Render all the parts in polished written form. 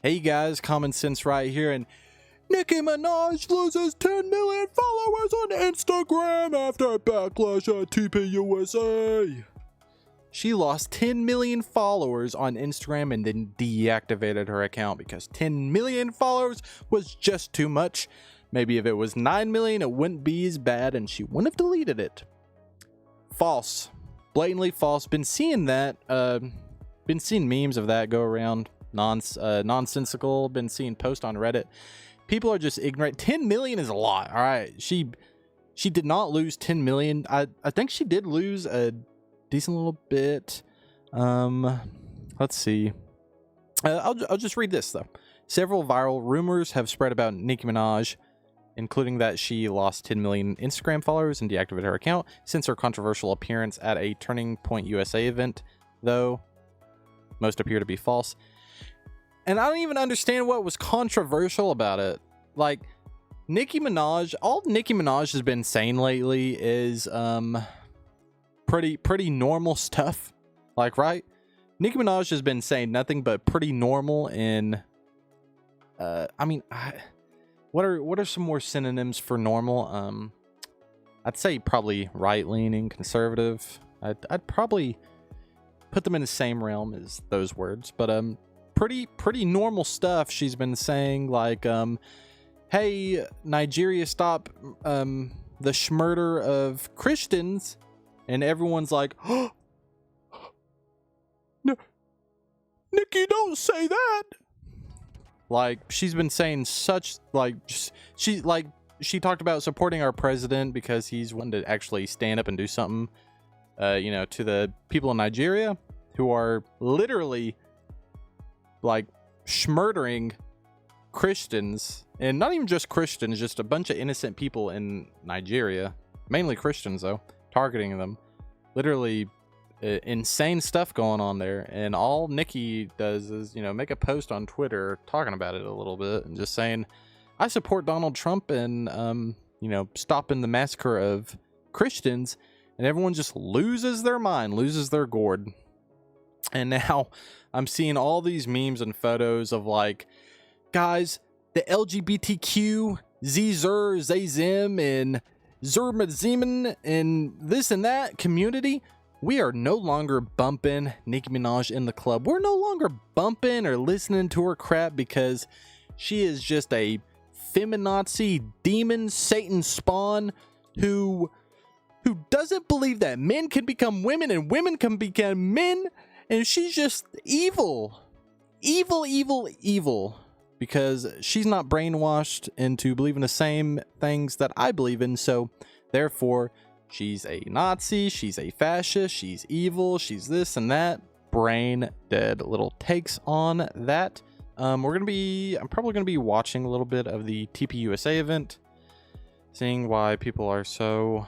Hey guys, Common Sense right here, and Nicki Minaj loses 10 million followers on Instagram after backlash at TPUSA. She lost 10 million followers on Instagram and then deactivated her account because 10 million followers was just too much. Maybe if it was 9 million, it wouldn't be as bad and she wouldn't have deleted it. False. Blatantly false. Been seeing that. Been seeing memes of that go around. Nonsensical. Been seeing posts on Reddit. People are just ignorant. 10 million is a lot. All right. She did not lose 10 million. I think she did lose a decent little bit. Let's see. I'll just read this though. Several viral rumors have spread about Nicki Minaj, including that she lost 10 million Instagram followers and deactivated her account since her controversial appearance at a Turning Point USA event, though most appear to be false. And I don't even understand what was controversial about it. Like, Nicki Minaj, all Nicki Minaj has been saying lately is pretty normal stuff. Like, right? Nicki Minaj has been saying nothing but pretty normal in what are some more synonyms for normal? I'd say probably right-leaning, conservative. I'd probably put them in the same realm as those words, but pretty normal stuff she's been saying, like hey, Nigeria, stop the schmurder of Christians, and everyone's like, oh, no, Nicki, don't say that. Like, she's been saying such, like, she talked about supporting our president because he's one to actually stand up and do something, to the people in Nigeria who are literally like schmurdering Christians, and not even just Christians, just a bunch of innocent people in Nigeria, mainly Christians though, targeting them. Literally insane stuff going on there, and all Nicki does is make a post on Twitter talking about it a little bit and just saying, I support Donald Trump and stopping the massacre of Christians, and everyone just loses their mind, loses their gourd. And now I'm seeing all these memes and photos of, like, guys, the LGBTQ, Z-Zer, Zay-Zim, and Zermaziman, and this and that community, we are no longer bumping Nicki Minaj in the club. We're no longer bumping or listening to her crap because she is just a feminazi demon Satan spawn who doesn't believe that men can become women and women can become men. And she's just evil, because she's not brainwashed into believing the same things that I believe in. So therefore, she's a Nazi, she's a fascist, she's evil, she's this and that. Brain dead little takes on that. I'm probably gonna be watching a little bit of the TPUSA event, seeing why people are so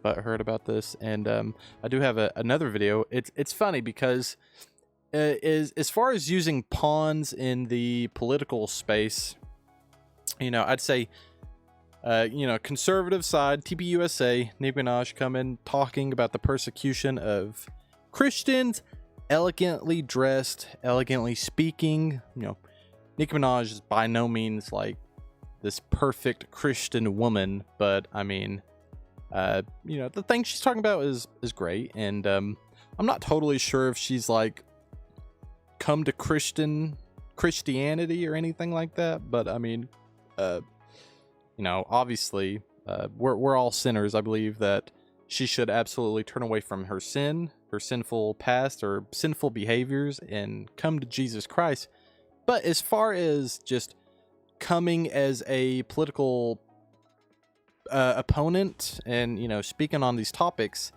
butthurt about this. And I do have another video. It's funny because as far as using pawns in the political space, I'd say conservative side, TPUSA, Nicki Minaj come in talking about the persecution of Christians, elegantly dressed, elegantly speaking. Nicki Minaj is by no means like this perfect Christian woman, but I mean, the thing she's talking about is great, and I'm not totally sure if she's like come to Christianity or anything like that, but I mean, obviously, we're all sinners. I believe that she should absolutely turn away from her sin, her sinful past, or sinful behaviors, and come to Jesus Christ. But as far as just coming as a political opponent and speaking on these topics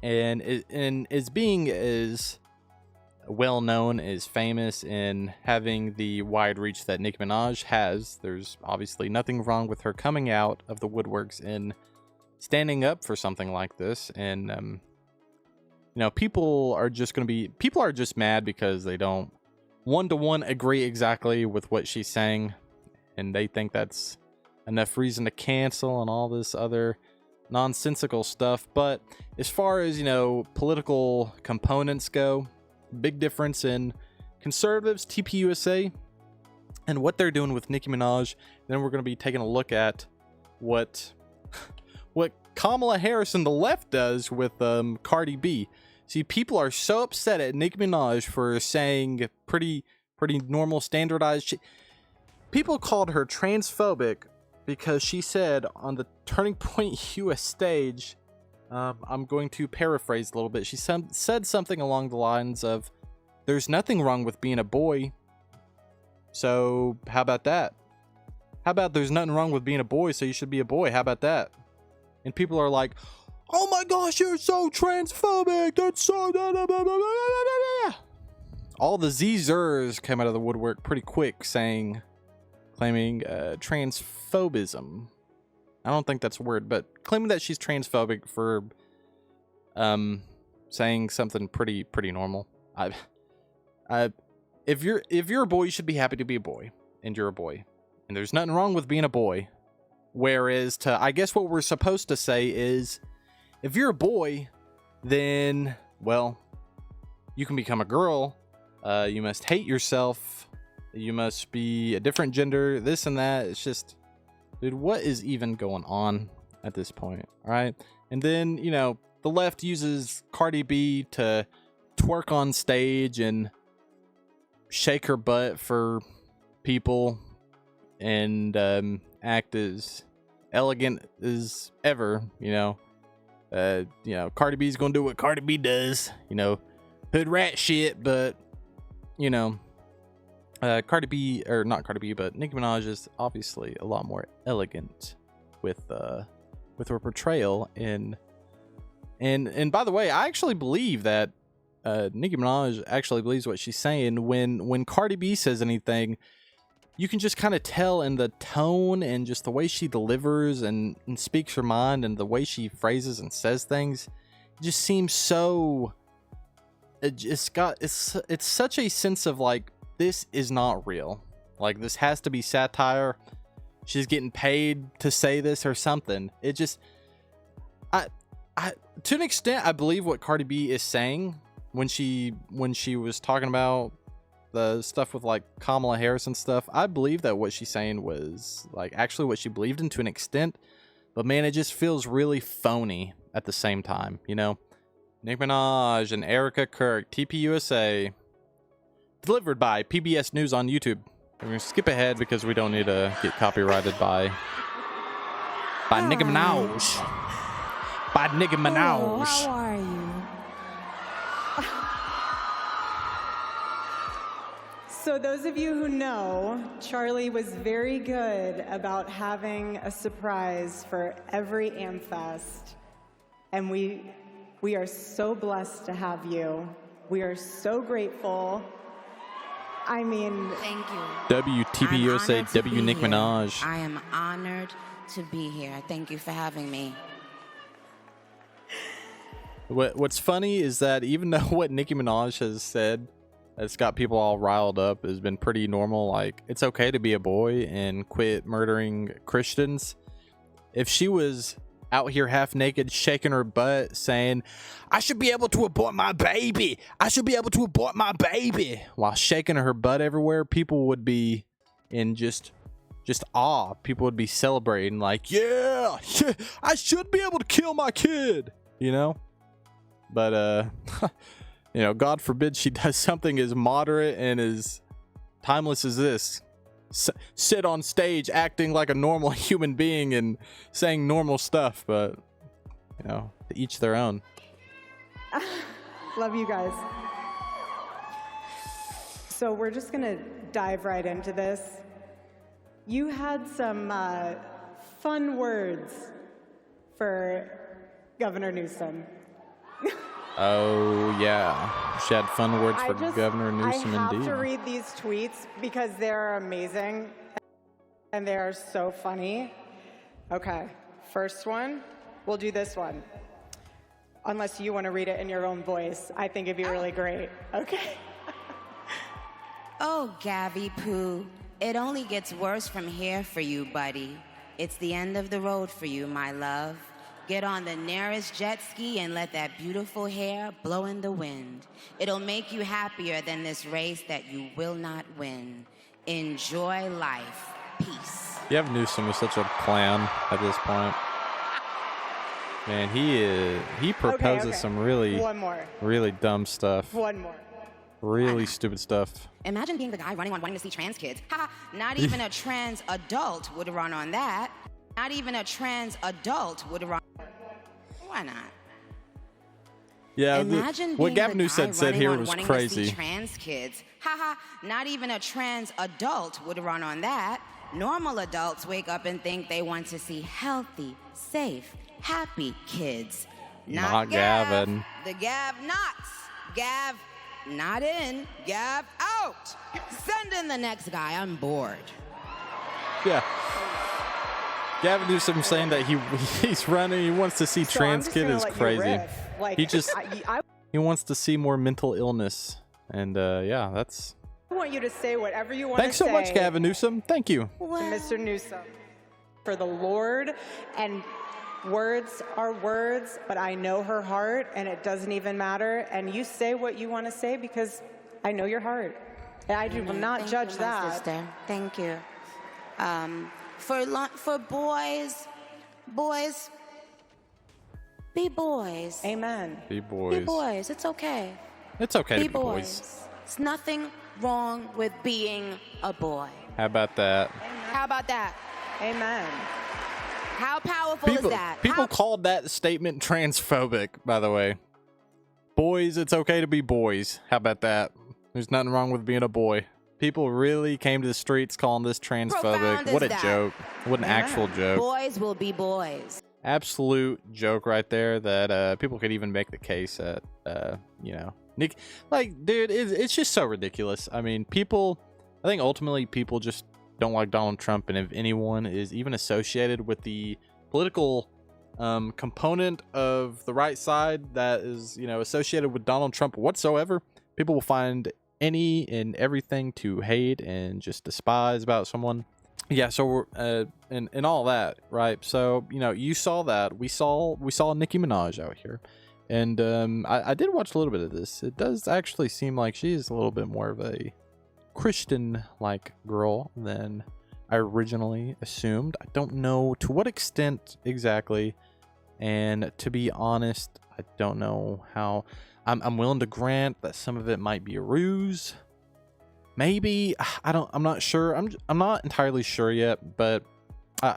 and as being as well known, as famous, and having the wide reach that Nicki Minaj has, there's obviously nothing wrong with her coming out of the woodworks and standing up for something like this. And people are just mad because they don't one-to-one agree exactly with what she's saying, and they think that's enough reason to cancel and all this other nonsensical stuff. But as far as political components go, big difference in conservatives, TPUSA, and what they're doing with Nicki Minaj. Then we're going to be taking a look at what Kamala Harris and the left does with Cardi B. See, people are so upset at Nicki Minaj for saying pretty normal, standardized shit. People called her transphobic because she said on the Turning Point US stage, I'm going to paraphrase a little bit. She said something along the lines of, "There's nothing wrong with being a boy. So how about that? How about there's nothing wrong with being a boy, so you should be a boy? How about that?" And people are like, "Oh my gosh, you're so transphobic. That's so..." All the Zers came out of the woodwork pretty quick, claiming transphobism. I don't think that's a word, but claiming that she's transphobic for saying something pretty normal. If you're a boy, you should be happy to be a boy, and you're a boy, and there's nothing wrong with being a boy. Whereas I guess what we're supposed to say is, if you're a boy, then, well, you can become a girl. You must hate yourself. You must be a different gender, this and that. It's just, dude, what is even going on at this point? All right. And then, the left uses Cardi B to twerk on stage and shake her butt for people and act as elegant as ever. Cardi B's gonna do what Cardi B does, hood rat shit, but Cardi B, or not Cardi B, but Nicki Minaj is obviously a lot more elegant with her portrayal. And by the way, I actually believe that Nicki Minaj actually believes what she's saying. When Cardi B says anything, you can just kind of tell in the tone and just the way she delivers and speaks her mind, and the way she phrases and says things. It just seems so... It's such a sense of like, this is not real. Like, this has to be satire. She's getting paid to say this or something. It just... to an extent, I believe what Cardi B is saying when she was talking about the stuff with like Kamala Harris and stuff. I believe that what she's saying was like actually what she believed in to an extent, but man, it just feels really phony at the same time. Nicki Minaj and Erica Kirk, TPUSA, delivered by PBS News on YouTube. We're gonna skip ahead because we don't need to get copyrighted by Nicki Minaj. By Nicki Minaj. How are you? So those of you who know, Charlie was very good about having a surprise for every AmFest. And we are so blessed to have you. We are so grateful. I mean... Thank you. WTPUSA, W Nicki Minaj. I am honored to be here. Thank you for having me. What's funny is that even though what Nicki Minaj has said that's got people all riled up has been pretty normal, like it's okay to be a boy and quit murdering Christians, if she was out here half naked shaking her butt saying, "I should be able to abort my baby, I should be able to abort my baby," while shaking her butt everywhere, people would be in just awe. People would be celebrating like, yeah, I should be able to kill my kid, but God forbid she does something as moderate and as timeless as this. Sit on stage acting like a normal human being and saying normal stuff, but, to each their own. Love you guys. So we're just going to dive right into this. You had some fun words for Governor Newsom. Oh, yeah. She had fun words for Governor Newsom, I have indeed. to read these tweets because they're amazing and they are so funny. Okay, first one. We'll do this one. Unless you want to read it in your own voice. I think it'd be really great. Okay. Oh, Gabby Poo, it only gets worse from here for you, buddy. It's the end of the road for you, my love. Get on the nearest jet ski and let that beautiful hair blow in the wind. It'll make you happier than this race that you will not win. Enjoy life. Peace. Gavin Newsom is such a clown at this point. Man, he proposes Okay. some really dumb stuff. One more. Really stupid stuff. Imagine being the guy running on wanting to see trans kids. Haha, not even a trans adult would run on that. Not even a trans adult would run. Why not? Yeah, Imagine what being Gavin the Newsom guy said running here on was wanting crazy. To see trans kids. Haha, not even a trans adult would run on that. Normal adults wake up and think they want to see healthy, safe, happy kids. Not Gav. Gavin. The Gav nuts. Gav not in. Gav out. Send in the next guy. I'm bored. Yeah. Gavin Newsom saying that he's running. He wants to see trans kid is crazy. Like, He just I he wants to see more mental illness, and yeah, that's. want you to say whatever you want Thanks to so say. much, Gavin Newsom. Thank you. To Mr. Newsom. For the Lord, and words are words, but I know her heart, and it doesn't even matter. And you say what you want to say because I know your heart. And I will not Thank judge you, my that. Sister. Thank you. For boys, be boys. Amen. Be boys. Be boys. It's okay. It's okay to Be be boys. boys. It's nothing wrong with being a boy. How about that? How about that? Amen. How powerful is that? People called that statement transphobic, by the way. Boys, it's okay to be boys. How about that? There's nothing wrong with being a boy. People really came to the streets calling this transphobic. Profound What a is that? joke. What an actual joke. Boys will be boys. Absolute joke right there that people could even make the case that, Nick, like, dude, it's just so ridiculous. I mean, I think ultimately people just don't like Donald Trump, and if anyone is even associated with the political component of the right side that is, associated with Donald Trump whatsoever, people will find any and everything to hate and just despise about someone. Yeah, so we're and all that, right? So you saw that we saw Nicki Minaj out here, and I did watch a little bit of this. It does actually seem like she is a little bit more of a Christian-like girl than I originally assumed. I don't know to what extent exactly, and to be honest, I don't know how. I'm willing to grant that some of it might be a ruse. Maybe I'm not sure. I'm not entirely sure yet, but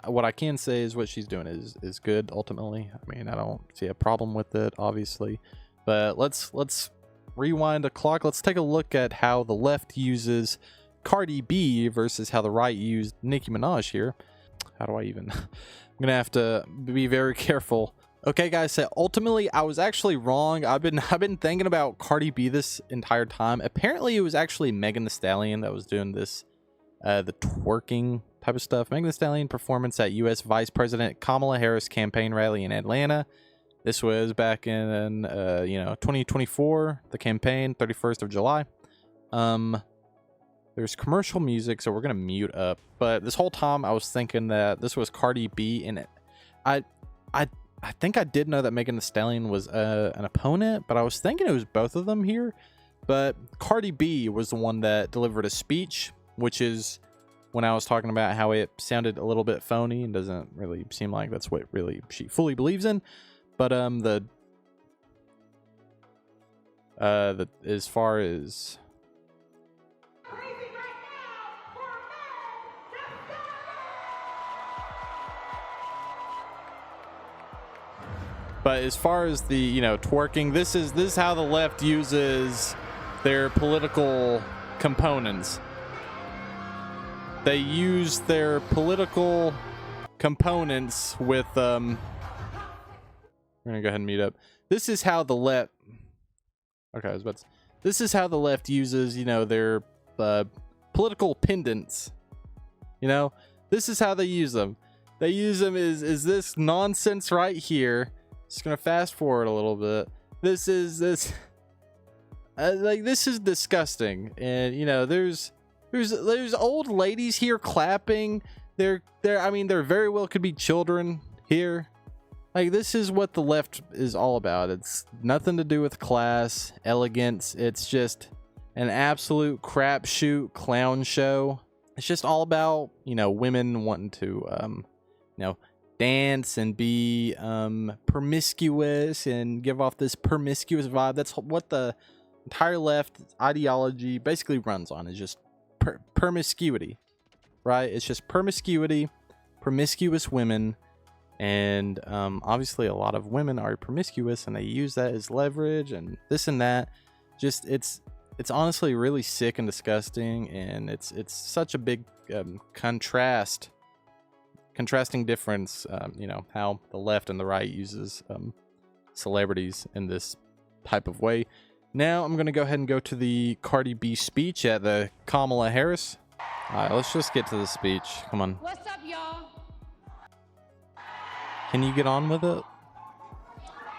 what I can say is what she's doing is good ultimately. I mean, I don't see a problem with it, obviously, but let's rewind the clock. Let's take a look at how the left uses Cardi B versus how the right used Nicki Minaj here. How do I even? I'm gonna have to be very careful. Okay, guys, so ultimately I was actually wrong. I've been thinking about Cardi B this entire time. Apparently it was actually Megan Thee Stallion that was doing this the twerking type of stuff. Megan Thee Stallion performance at US Vice President Kamala Harris campaign rally in Atlanta. This was back in 2024, the campaign, 31st of July. There's commercial music, so we're gonna mute up. But this whole time I was thinking that this was Cardi B, and I think I did know that Megan Thee Stallion was an opponent, but I was thinking it was both of them here. But Cardi B was the one that delivered a speech, which is when I was talking about how it sounded a little bit phony and doesn't really seem like that's what really she fully believes in. But as far as the twerking, this is how the left uses their political components. They use their political components with we're gonna go ahead and meet up. This is how the left this is how the left uses their political pendants. This is how they use them. They use them is this nonsense right here. Just gonna fast forward a little bit. This is disgusting, and there's old ladies here clapping. There very well could be children here. Like, this is what the left is all about. It's nothing to do with class, elegance. It's just an absolute crapshoot clown show. it's just all about, you know, women wanting to, you know, dance and be promiscuous and give off this promiscuous vibe. That's what the entire left ideology basically runs on, is just promiscuity, right? It's just promiscuity, promiscuous women, and obviously a lot of women are promiscuous and they use that as leverage and this and that. Just it's honestly really sick and disgusting, and it's such a big contrasting difference, you know, how the left and the right uses celebrities in this type of way. Now I'm gonna go ahead and go to the Cardi B speech at the Kamala Harris. All right, let's just get to the speech. Come on. What's up, y'all? Can you get on with it? 1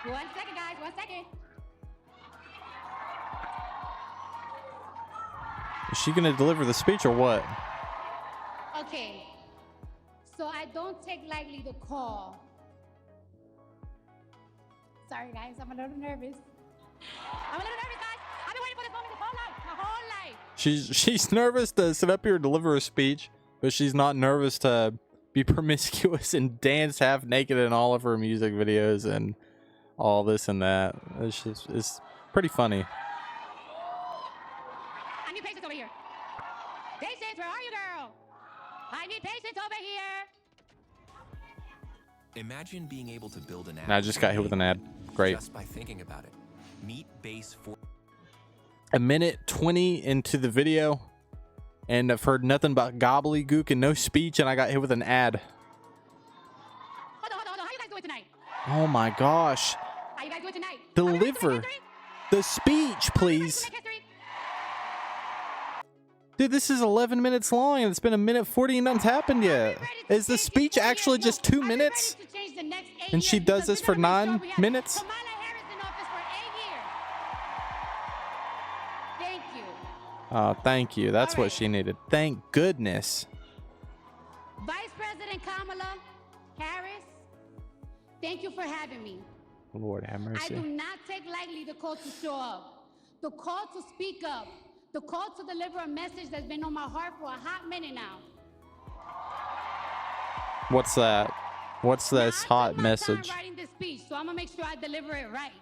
second, guys. 1 second. Is she gonna deliver the speech or what? Okay. So I don't take lightly the call. Sorry, guys. I'm a little nervous. Guys. I've been waiting for this moment my whole life. She's nervous to sit up here and deliver a speech, but she's not nervous to be promiscuous and dance half naked in all of her music videos and all this and that. It's pretty funny. I need patience over here. Patience, where are you, girl? I need patience over here. Imagine being able to build an ad. I just got hit with an ad. Great. Just by thinking about it. Meet base 4. A minute 20 into the video, and I've heard nothing but gobbledygook and no speech, and I got hit with an ad. Hold on. How you guys doing tonight? Oh my gosh. How you guys doing tonight? Deliver the speech, please. Dude, this is 11 minutes long, and it's been a minute 40 and nothing's happened yet. Is the speech actually just 2 minutes? And she does this for 9 minutes? Thank you. Oh, thank you. That's what she needed. Thank goodness. Vice President Kamala Harris, thank you for having me. Lord have I do mercy. not take lightly the call to show up, the call to speak up, the call to deliver a message that's been on my heart for a hot minute now. What's that? What's this Now, I hot took my message? time writing this speech, so I'm gonna make sure I deliver it right.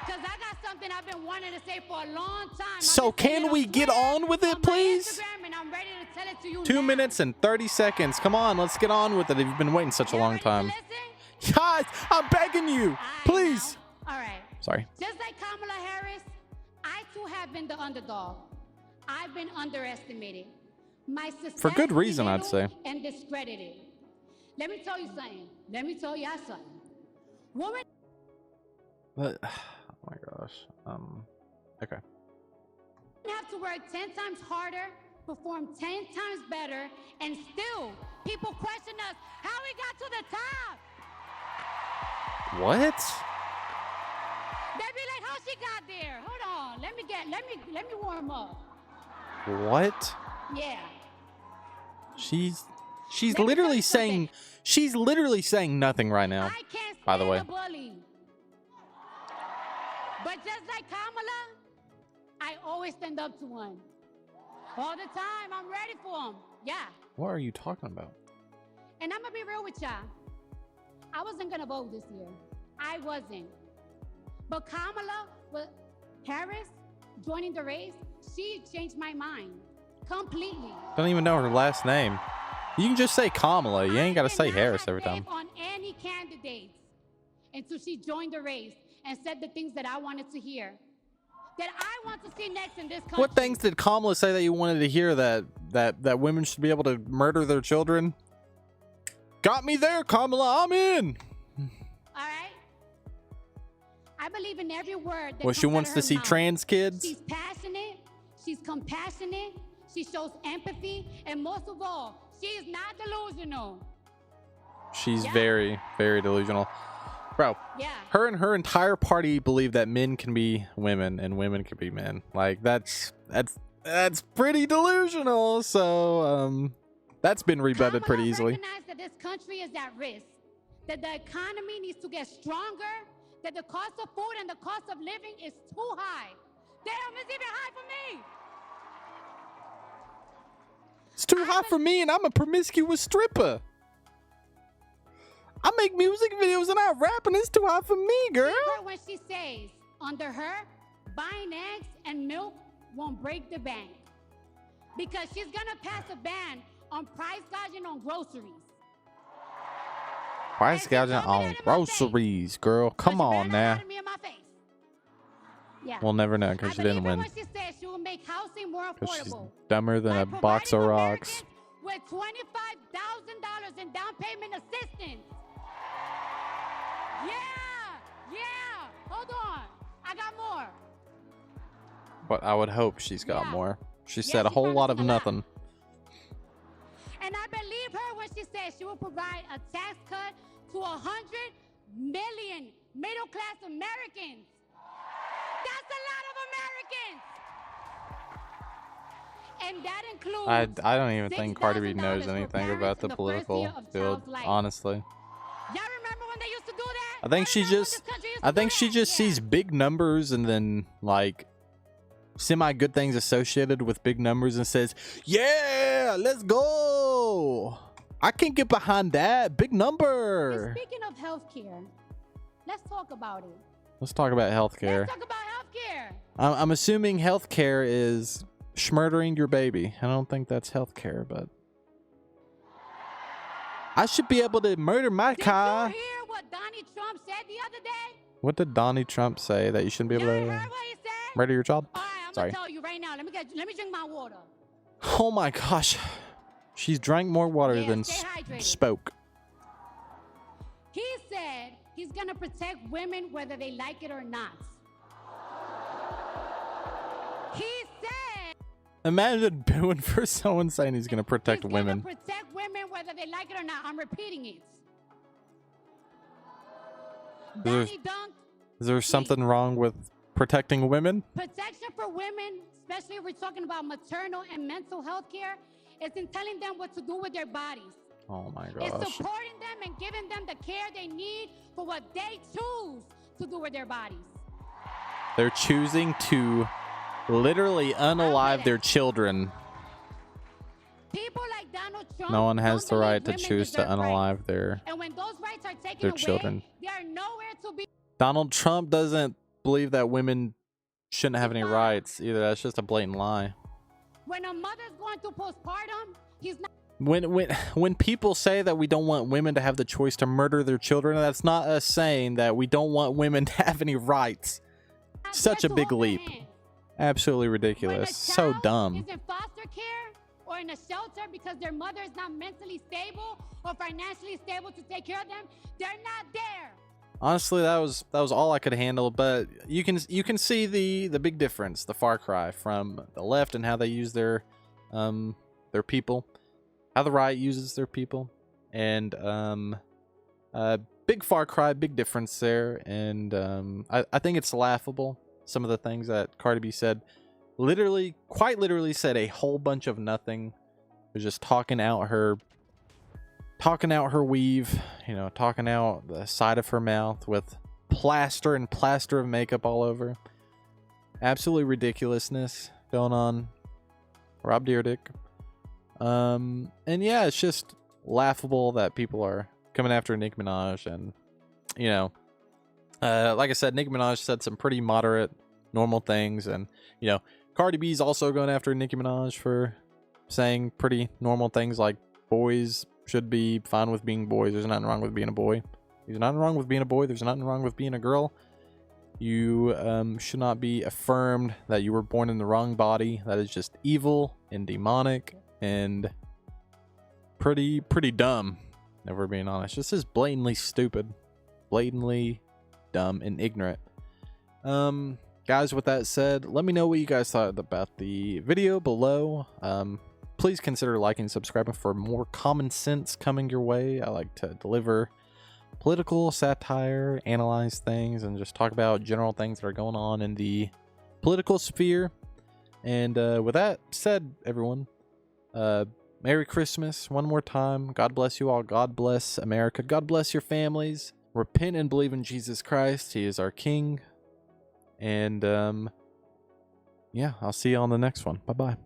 Because I got something I've been wanting to say for a long time. So can we get on with it, please? And I'm ready to tell it to you 2 now. minutes and 30 seconds. Come on, let's get on with it. You've been waiting such a You long ready to time. listen? Guys, I'm begging you. I Please. know. All right. Sorry. Just like Kamala Harris, I too have been the underdog. I've been underestimated. My success For good reason, I'd say. and discredited. Let me tell you something. Let me tell y'all something. Women But, oh my gosh. Okay. have to work 10 times harder, perform 10 times better, and still people question us how we got to the top. What? They be like, how she got there? Hold on. Let me warm up. What? Yeah. She's Let me tell literally you saying nothing right now. I can't stand by the way. a bully. But just like Kamala, I always stand up to one. All the time, I'm ready for him. Yeah. What are you talking about? And I'm gonna be real with y'all. I wasn't gonna vote this year. I wasn't. But Kamala Harris joining the race, she changed my mind completely. Don't even know her last name. You can just say Kamala. You ain't got to I did say not Harris have every faith time. on any candidates until she joined the race and said the things that I wanted to hear, that I want to see next in this country. What things did Kamala say that you wanted to hear? That women should be able to murder their children? Got me there, Kamala. I'm in. All right. I believe in every word that Well, she comes out wants of to her see mouth. trans kids. She's passionate. She's compassionate. She shows empathy, and most of all, she is not delusional. She's Yeah. very, very delusional. Bro, Yeah. her and her entire party believe that men can be women and women can be men. Like that's pretty delusional. So that's been rebutted Kamala pretty easily. recognized that this country is at risk, that the economy needs to get stronger, that the cost of food and the cost of living is too high. Damn, it's even high for me. It's too hot for me, and I'm a promiscuous stripper. I make music videos and I rap, and it's too hot for me, girl. Leave her when she says, under her, buying eggs and milk won't break the bank. Because she's gonna pass a ban on price gouging on groceries. Price gouging on groceries, girl. Come on now. Yeah. We'll never know because she didn't win. When she said she will make housing more Because she's affordable. dumber than a box of rocks. With $25,000 in down payment assistance. Yeah. Hold on. I got more. But I would hope she's got more. She said a she whole lot of promised a lot. nothing. And I believe her when she said she will provide a tax cut to 100 million middle-class Americans. That's a lot of Americans. And that includes I don't even think Cardi B knows $6,000 for anything parents about the in the first political year of field, child's life. honestly. Y'all remember when they used to do that? I think she just sees big numbers and then like semi good things associated with big numbers and says, "Yeah, let's go. I can't get behind that big number." And speaking of healthcare, let's talk about it. Let's talk about healthcare. Let's talk about healthcare. I'm assuming healthcare is schmurdering your baby. I don't think that's healthcare, but I should be able to murder my car. Did you hear what Donnie Trump said the other day? What did Donnie Trump say? That you shouldn't be able You to heard what he said? murder your child? All right, I'm Sorry. gonna tell you right now. Let me drink my water. Oh my gosh. She's drank more water Yeah, than stay hydrated. spoke. He said he's gonna protect women whether they like it or not. He said Imagine booing for someone saying he's going to protect he's women. gonna protect women whether they like it or not. I'm repeating it. Donnie Dunk, Is there something wrong with protecting women? protection for women, especially if we're talking about maternal and mental health care, is in telling them what to do with their bodies. Oh my It's gosh. supporting them and giving them the care they need for what they choose to do with their bodies. They're choosing to literally unalive their children. People like Donald Trump No one has don't the believe right to women choose to deserve rights. unalive their And when those rights are taken their away, children. they are nowhere to be. Donald Trump doesn't believe that women shouldn't have any rights either. That's just a blatant lie. When a mother's going through postpartum, he's not. When people say that we don't want women to have the choice to murder their children, that's not us saying that we don't want women to have any rights. Such a big leap. Absolutely ridiculous. So dumb. Is in foster care or in a shelter because their mother is not mentally stable or financially stable to take care of them, they're not there. Honestly, that was all I could handle, but you can see the big difference, the far cry from the left and how they use their people, how the right uses their people, and big far cry, big difference there, and I think it's laughable. Some of the things that Cardi B said, quite literally said a whole bunch of nothing. Was just talking out her weave, you know, talking out the side of her mouth with plaster of makeup all over. Absolutely ridiculousness going on. Rob Dyrdek. And yeah, it's just laughable that people are coming after Nicki Minaj, and you know, like I said, Nicki Minaj said some pretty moderate, normal things, and you know, Cardi B's also going after Nicki Minaj for saying pretty normal things like boys should be fine with being boys. There's nothing wrong with being a boy. There's nothing wrong with being a boy. There's nothing wrong with being a girl. You should not be affirmed that you were born in the wrong body. That is just evil and demonic and pretty dumb, if we're being honest. This is blatantly stupid, blatantly dumb and ignorant. Guys, with that said, let me know what you guys thought about the video below. Please consider liking and subscribing for more common sense coming your way. I like to deliver political satire, analyze things, and just talk about general things that are going on in the political sphere. And with that said, everyone, Merry Christmas one more time. God bless you all. God bless America. God bless your families. Repent and believe in Jesus Christ. He is our King. And yeah, I'll see you on the next one. Bye-bye.